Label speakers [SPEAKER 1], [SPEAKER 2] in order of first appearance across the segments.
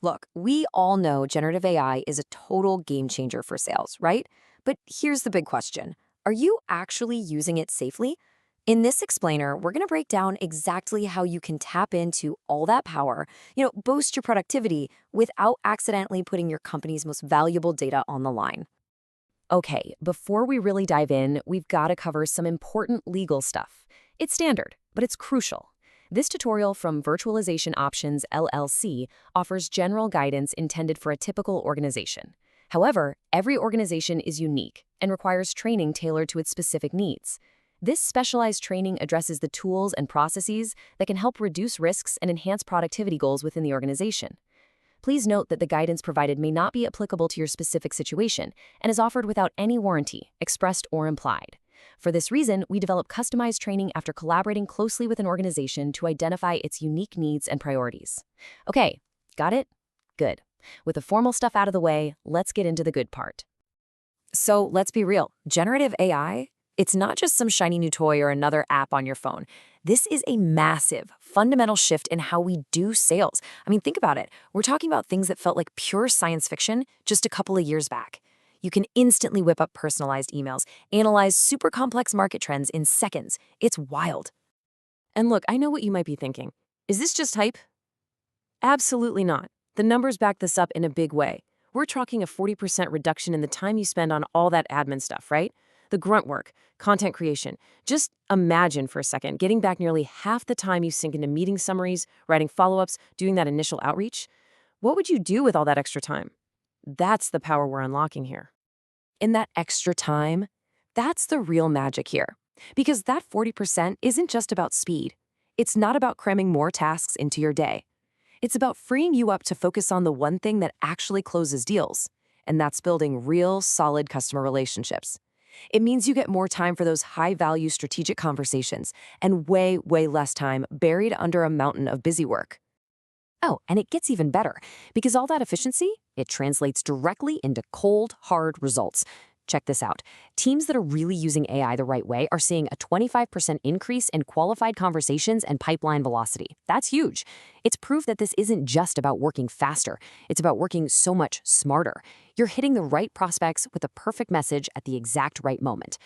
[SPEAKER 1] Look, we all know generative AI is a total game changer for sales, right? But here's the big question. Are you actually using it safely? In this explainer, we're going to break down exactly how you can tap into all that power, boost your productivity without accidentally putting your company's most valuable data on the line. Okay, before we really dive in, we've got to cover some important legal stuff. It's standard, but it's crucial. This tutorial from Virtualization Options LLC offers general guidance intended for a typical organization. However, every organization is unique and requires training tailored to its specific needs. This specialized training addresses the tools and processes that can help reduce risks and enhance productivity goals within the organization. Please note that the guidance provided may not be applicable to your specific situation and is offered without any warranty, expressed or implied. For this reason, we develop customized training after collaborating closely with an organization to identify its unique needs and priorities. Okay, got it? Good. With the formal stuff out of the way, let's get into the good part. So let's be real. Generative AI, it's not just some shiny new toy or another app on your phone. This is a massive, fundamental shift in how we do sales. I mean, think about it. We're talking about things that felt like pure science fiction just a couple of years back. You can instantly whip up personalized emails, analyze super complex market trends in seconds. It's wild. And look, I know what you might be thinking. Is this just hype? Absolutely not. The numbers back this up in a big way. We're talking a 40% reduction in the time you spend on all that admin stuff, right? The grunt work, content creation. Just imagine for a second getting back nearly half the time you sink into meeting summaries, writing follow-ups, doing that initial outreach. What would you do with all that extra time? That's the power we're unlocking here. In that extra time, that's the real magic here. Because that 40% isn't just about speed. It's not about cramming more tasks into your day. It's about freeing you up to focus on the one thing that actually closes deals, and that's building real, solid customer relationships. It means you get more time for those high-value strategic conversations and way, way less time buried under a mountain of busy work. Oh, and it gets even better, because all that efficiency, it translates directly into cold, hard results. Check this out. Teams that are really using AI the right way are seeing a 25% increase in qualified conversations and pipeline velocity. That's huge. It's proof that this isn't just about working faster. It's about working so much smarter. You're hitting the right prospects with the perfect message at the exact right moment.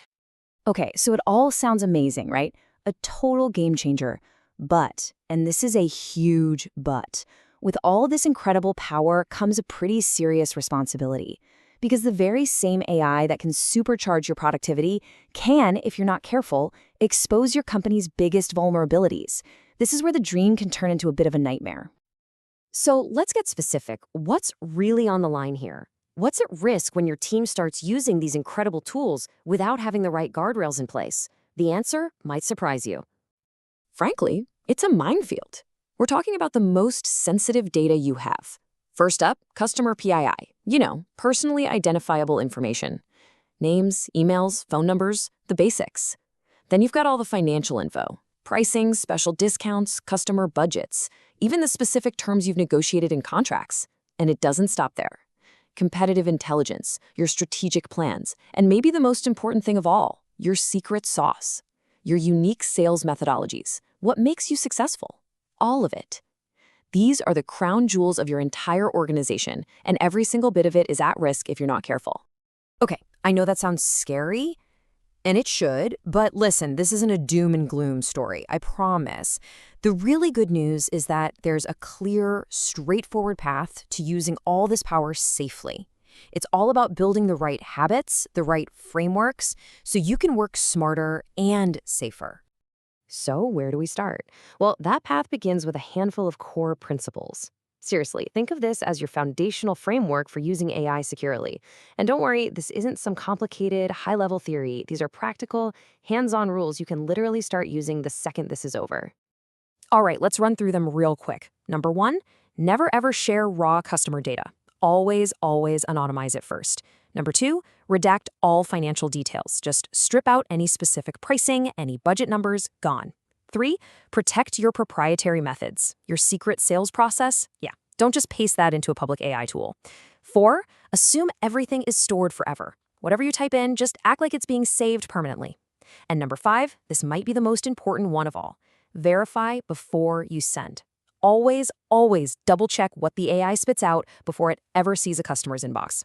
[SPEAKER 1] Okay, so it all sounds amazing, right? A total game changer. But, and this is a huge but, with all this incredible power comes a pretty serious responsibility. Because the very same AI that can supercharge your productivity can, if you're not careful, expose your company's biggest vulnerabilities. This is where the dream can turn into a bit of a nightmare. So let's get specific. What's really on the line here? What's at risk when your team starts using these incredible tools without having the right guardrails in place? The answer might surprise you. Frankly, it's a minefield. We're talking about the most sensitive data you have. First up, customer PII. Personally identifiable information. Names, emails, phone numbers, the basics. Then you've got all the financial info. Pricing, special discounts, customer budgets, even the specific terms you've negotiated in contracts. And it doesn't stop there. Competitive intelligence, your strategic plans, and maybe the most important thing of all, your secret sauce. Your unique sales methodologies. What makes you successful? All of it. These are the crown jewels of your entire organization, and every single bit of it is at risk if you're not careful. Okay, I know that sounds scary, and it should, but listen, this isn't a doom and gloom story, I promise. The really good news is that there's a clear, straightforward path to using all this power safely. It's all about building the right habits, the right frameworks, so you can work smarter and safer. So where do we start? Well, that path begins with a handful of core principles. Seriously, think of this as your foundational framework for using AI securely. And don't worry, this isn't some complicated, high-level theory. These are practical, hands-on rules you can literally start using the second this is over. All right, let's run through them real quick. Number 1, never ever share raw customer data. Always, always anonymize it first. Number 2, redact all financial details. Just strip out any specific pricing, any budget numbers, gone. 3, protect your proprietary methods. Your secret sales process, don't just paste that into a public AI tool. 4, assume everything is stored forever. Whatever you type in, just act like it's being saved permanently. And number 5, this might be the most important one of all. Verify before you send. always, always double-check what the AI spits out before it ever sees a customer's inbox.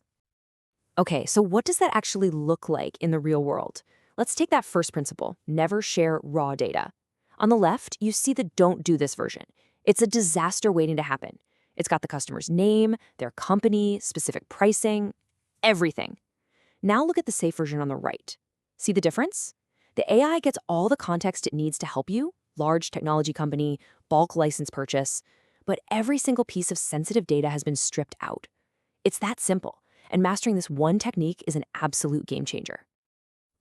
[SPEAKER 1] Okay, so what does that actually look like in the real world? Let's take that first principle, never share raw data. On the left, you see the don't do this version. It's a disaster waiting to happen. It's got the customer's name, their company, specific pricing, everything. Now look at the safe version on the right. See the difference? The AI gets all the context it needs to help you, large technology company, bulk license purchase, but every single piece of sensitive data has been stripped out. It's that simple, and mastering this one technique is an absolute game changer.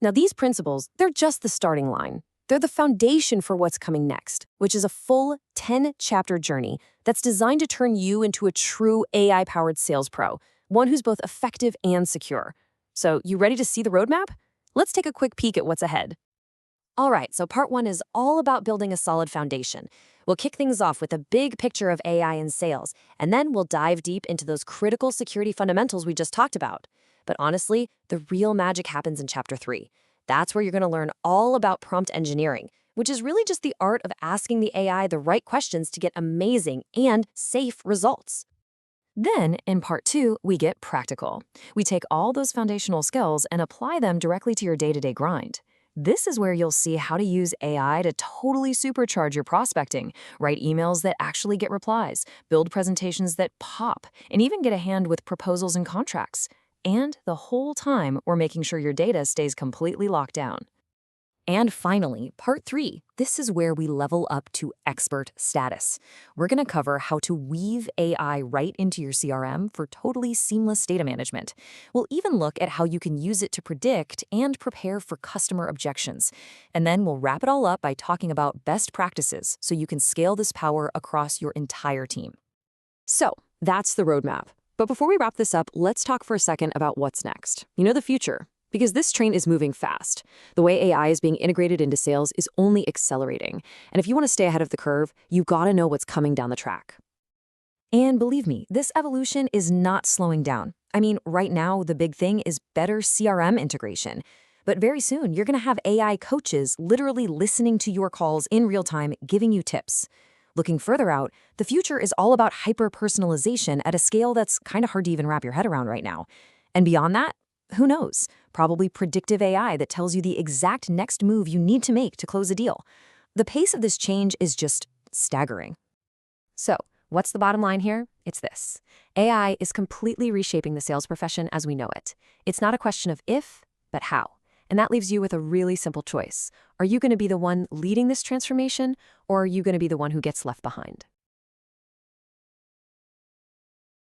[SPEAKER 1] Now these principles, they're just the starting line. They're the foundation for what's coming next, which is a full 10-chapter journey that's designed to turn you into a true AI-powered sales pro, one who's both effective and secure. So, you ready to see the roadmap? Let's take a quick peek at what's ahead. All right, so part 1 is all about building a solid foundation. We'll kick things off with a big picture of AI in sales, and then we'll dive deep into those critical security fundamentals we just talked about. But honestly, the real magic happens in chapter 3. That's where you're going to learn all about prompt engineering, which is really just the art of asking the AI the right questions to get amazing and safe results. Then, in part 2, we get practical. We take all those foundational skills and apply them directly to your day-to-day grind. This is where you'll see how to use AI to totally supercharge your prospecting, write emails that actually get replies, build presentations that pop, and even get a hand with proposals and contracts. And the whole time, we're making sure your data stays completely locked down. And finally, part 3. This is where we level up to expert status. We're going to cover how to weave AI right into your CRM for totally seamless data management. We'll even look at how you can use it to predict and prepare for customer objections. And then we'll wrap it all up by talking about best practices so you can scale this power across your entire team. So, that's the roadmap. But before we wrap this up, let's talk for a second about what's next. You know, the future. Because this train is moving fast. The way AI is being integrated into sales is only accelerating. And if you want to stay ahead of the curve, you gotta know what's coming down the track. And believe me, this evolution is not slowing down. I mean, right now, the big thing is better CRM integration. But very soon, you're gonna have AI coaches literally listening to your calls in real time, giving you tips. Looking further out, the future is all about hyper-personalization at a scale that's kind of hard to even wrap your head around right now. And beyond that, who knows? Probably predictive AI that tells you the exact next move you need to make to close a deal. The pace of this change is just staggering. So, what's the bottom line here? It's this. AI is completely reshaping the sales profession as we know it. It's not a question of if, but how. And that leaves you with a really simple choice. Are you going to be the one leading this transformation, or are you going to be the one who gets left behind?